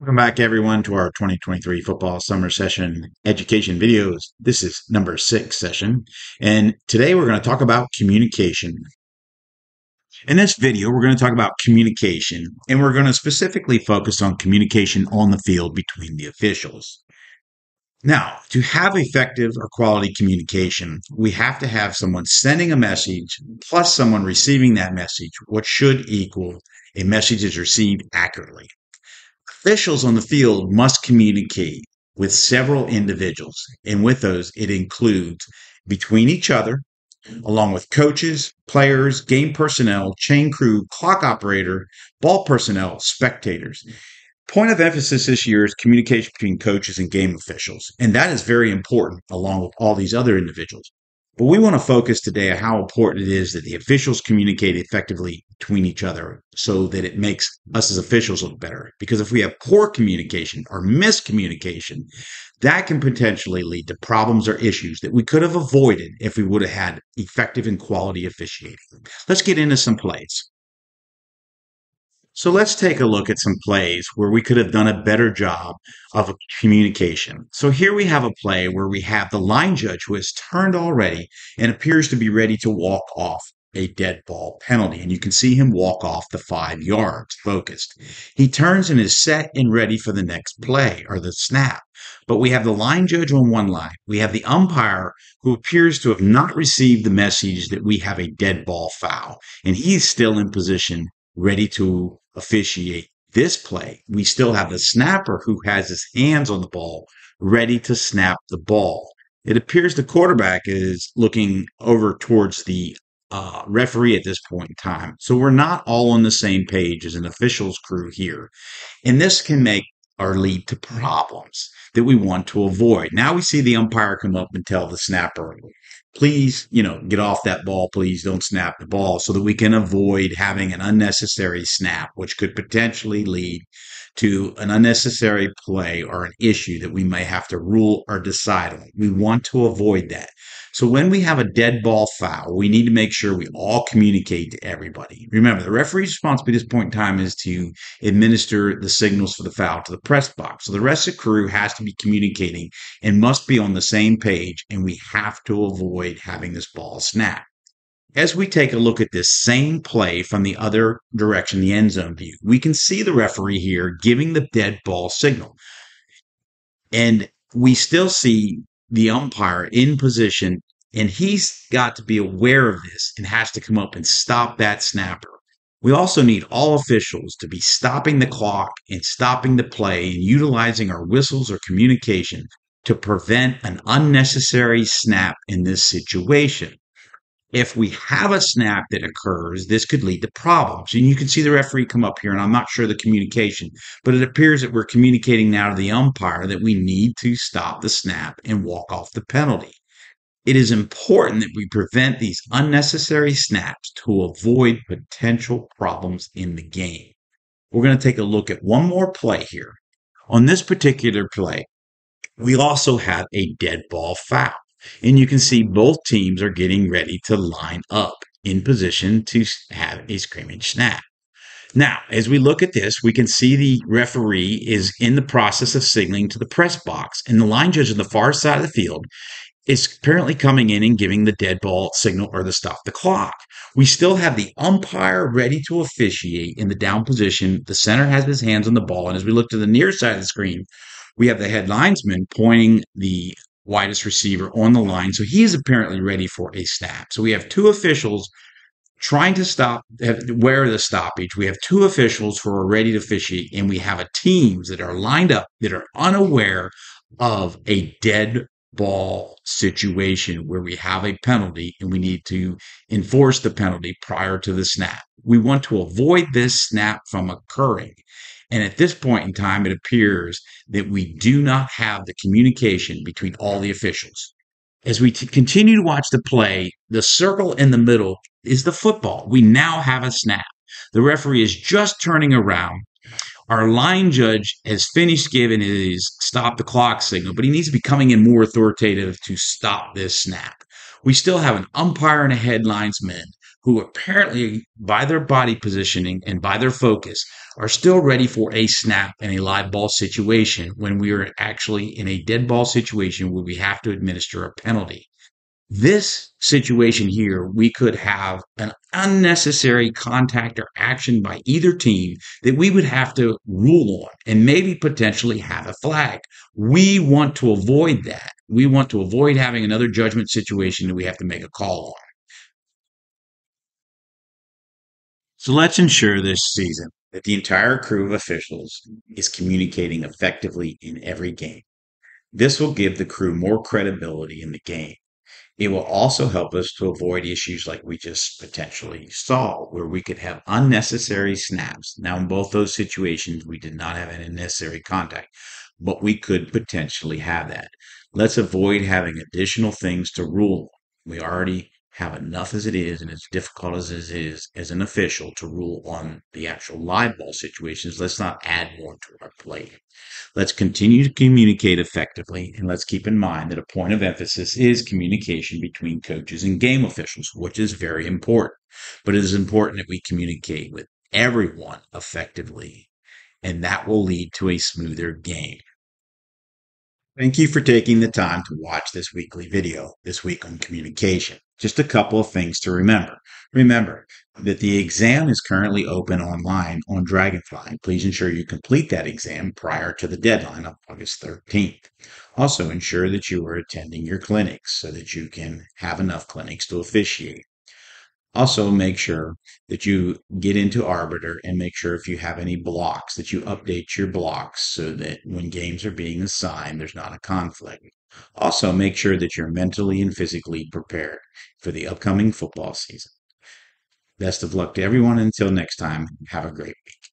Welcome back, everyone, to our 2023 football summer session education videos. This is number 6 session, and today we're going to talk about communication. In this video, we're going to talk about communication, and we're going to specifically focus on communication on the field between the officials. Now, to have effective or quality communication, we have to have someone sending a message plus someone receiving that message, what should equal a message is received accurately. Officials on the field must communicate with several individuals, and with those, it includes between each other, along with coaches, players, game personnel, chain crew, clock operator, ball personnel, spectators. Point of emphasis this year is communication between coaches and game officials, and that is very important along with all these other individuals. But we want to focus today on how important it is that the officials communicate effectively between each other so that it makes us as officials look better. Because if we have poor communication or miscommunication, that can potentially lead to problems or issues that we could have avoided if we would have had effective and quality officiating. Let's get into some plays. So let's take a look at some plays where we could have done a better job of communication. So here we have a play where we have the line judge who has turned already and appears to be ready to walk off a dead ball penalty. And you can see him walk off the 5 yards focused. He turns and is set and ready for the next play or the snap. But we have the line judge on one line. We have the umpire who appears to have not received the message that we have a dead ball foul. And he's still in position ready to officiate this play. We still have the snapper who has his hands on the ball, ready to snap the ball. It appears the quarterback is looking over towards the referee at this point in time. So we're not all on the same page as an officials crew here. And this can make or lead to problems that we want to avoid. Now we see the umpire come up and tell the snapper, please, get off that ball. Please don't snap the ball so that we can avoid having an unnecessary snap, which could potentially lead to an unnecessary play or an issue that we may have to rule or decide on. We want to avoid that. So when we have a dead ball foul, we need to make sure we all communicate to everybody. Remember, the referee's responsibility at this point in time is to administer the signals for the foul to the press box. So the rest of the crew has to be communicating and must be on the same page, and we have to avoid having this ball snap. As we take a look at this same play from the other direction, the end zone view, we can see the referee here giving the dead ball signal. And we still see the umpire in position, and he's got to be aware of this and has to come up and stop that snapper. We also need all officials to be stopping the clock and stopping the play and utilizing our whistles or communication to prevent an unnecessary snap in this situation. If we have a snap that occurs, this could lead to problems. And you can see the referee come up here, and I'm not sure the communication, but it appears that we're communicating now to the umpire that we need to stop the snap and walk off the penalty. It is important that we prevent these unnecessary snaps to avoid potential problems in the game. We're going to take a look at one more play here. On this particular play, we also have a dead ball foul. And you can see both teams are getting ready to line up in position to have a scrimmage snap. Now, as we look at this, we can see the referee is in the process of signaling to the press box, and the line judge on the far side of the field is apparently coming in and giving the dead ball signal or the stop the clock. We still have the umpire ready to officiate in the down position. The center has his hands on the ball, and as we look to the near side of the screen, we have the head linesman pointing the widest receiver on the line. So he is apparently ready for a snap. So we have two officials trying to stop where the stoppage. We have two officials who are ready to officiate, and we have a teams that are lined up that are unaware of a dead ball situation where we have a penalty and we need to enforce the penalty prior to the snap. We want to avoid this snap from occurring. And at this point in time, it appears that we do not have the communication between all the officials. As we continue to watch the play, the circle in the middle is the football. We now have a snap. The referee is just turning around. Our line judge has finished giving his stop the clock signal, but he needs to be coming in more authoritative to stop this snap. We still have an umpire and a head linesman who apparently, by their body positioning and by their focus, are still ready for a snap and a live ball situation when we are actually in a dead ball situation where we have to administer a penalty. This situation here, we could have an unnecessary contact or action by either team that we would have to rule on and maybe potentially have a flag. We want to avoid that. We want to avoid having another judgment situation that we have to make a call on. So let's ensure this season that the entire crew of officials is communicating effectively in every game. This will give the crew more credibility in the game. It will also help us to avoid issues like we just potentially saw, where we could have unnecessary snaps. Now, in both those situations, we did not have an unnecessary contact, but we could potentially have that. Let's avoid having additional things to rule on. We already have enough as it is, and as difficult as it is as an official to rule on the actual live ball situations. Let's not add more to our plate. Let's continue to communicate effectively, and let's keep in mind that a point of emphasis is communication between coaches and game officials, which is very important. But it is important that we communicate with everyone effectively, and that will lead to a smoother game. Thank you for taking the time to watch this weekly video this week on communication. Just a couple of things to remember. Remember that the exam is currently open online on Dragonfly. Please ensure you complete that exam prior to the deadline of August 13th. Also, ensure that you are attending your clinics so that you can have enough clinics to officiate. Also, make sure that you get into Arbiter and make sure if you have any blocks that you update your blocks so that when games are being assigned, there's not a conflict. Also, make sure that you're mentally and physically prepared for the upcoming football season. Best of luck to everyone. Until next time, have a great week.